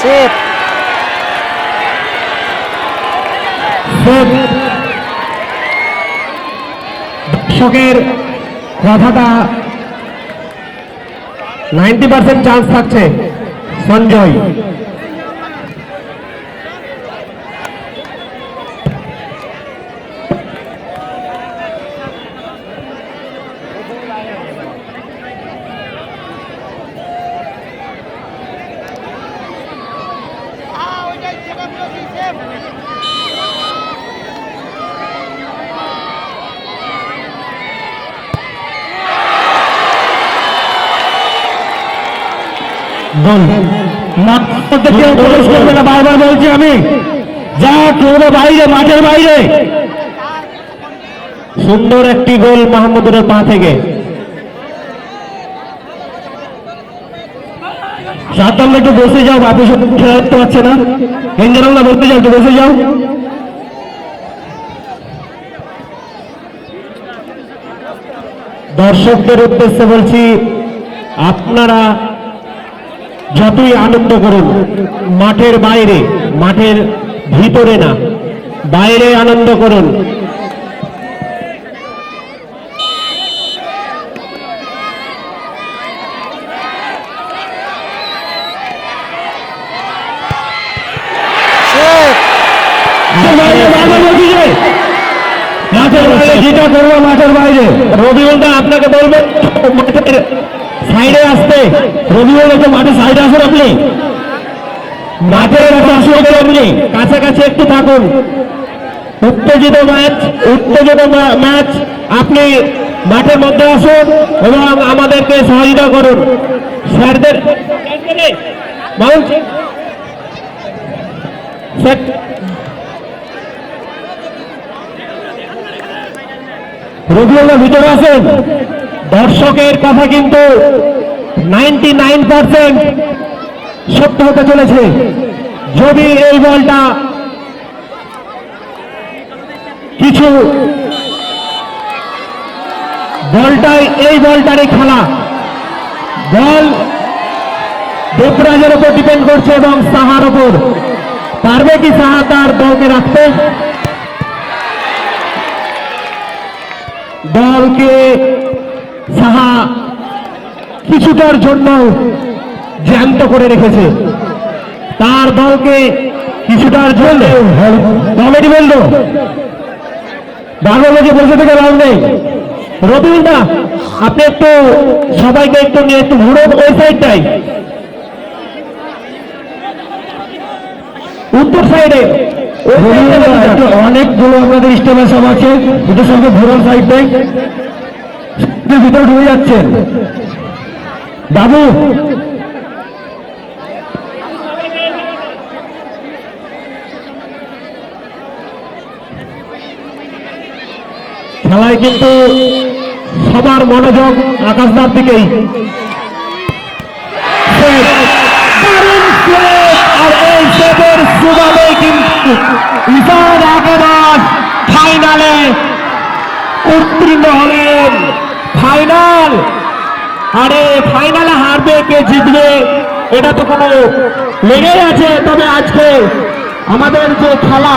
Save দর্শকের কথাটা 90% chance থাকছে সঞ্জয়। বারবার বলছি আমি, যা কেউ বাইরে, মাঠের বাইরে। সুন্দর একটি গোল মাহমুদুরের পা থেকে। সাতান্ন একটু বসে যাও, বাপু সব খেলা দেখতে পাচ্ছে না। ইঞ্জারাল্লাহ বলতে যাও, একটু বসে যাও। দর্শকদের উদ্দেশ্যে বলছি, আপনারা যতই আনন্দ করুন, মাঠের বাইরে, মাঠের ভিতরে না, বাইরে আনন্দ করুন। মাঠের বাইরে যেটা করবো, মাঠের বাইরে। রবিউলদা আপনাকে বলবেন মাঠের সাইডে আসতে। রবিউল একটু মাঠের সাইডে আসুন, আপনি মাঠের আপনি কাছাকাছি একটু থাকুন। উত্তেজিত ম্যাচ, আপনি মাঠের মধ্যে আসুন এবং আমাদেরকে সহযোগিতা করুন। স্যারদের রবিউল্লাহ ভিতরে আছেন। দর্শকের কথা কিন্তু 99% সত্য হতে চলেছে। যদি এই বলটা কিছু এই বলটারই খেলা, বল দেবরাজের উপর ডিপেন্ড করছে এবং সাহার উপর। পারবে কি সাহা তার দলকে রাখতে? দলকে সাহা কিছুটার জন্য জ্যান্ত করে রেখেছে, তার দলকে কিছুটার জন্য। কমেডি বলল বাংলাদেশে বসে থেকে লাভ নেই। রবিউলদা আপনি একটু সবাইকে একটু নিয়ে একটু ঘুরুন ওই সাইডটাই, উত্তর সাইডে। অনেকগুলো আপনাদের স্টেশন সব আছে, ওদের সঙ্গে ঘুরুন সাইডটাই। ভিতরে ঢুকে যাচ্ছেন বাবু। খেলায় কিন্তু সবার মনোযোগ আকাশদার দিকেই। আর এই সেভের সুবাদে কিন্তু ঈশান আকাশ ফাইনালে উত্তীর্ণ হলেন। ফাইনাল, আরে ফাইনালে হারবে কে জিতবে এটা তো কোনো লেগেই আছে। তবে আজকে আমাদের যে খেলা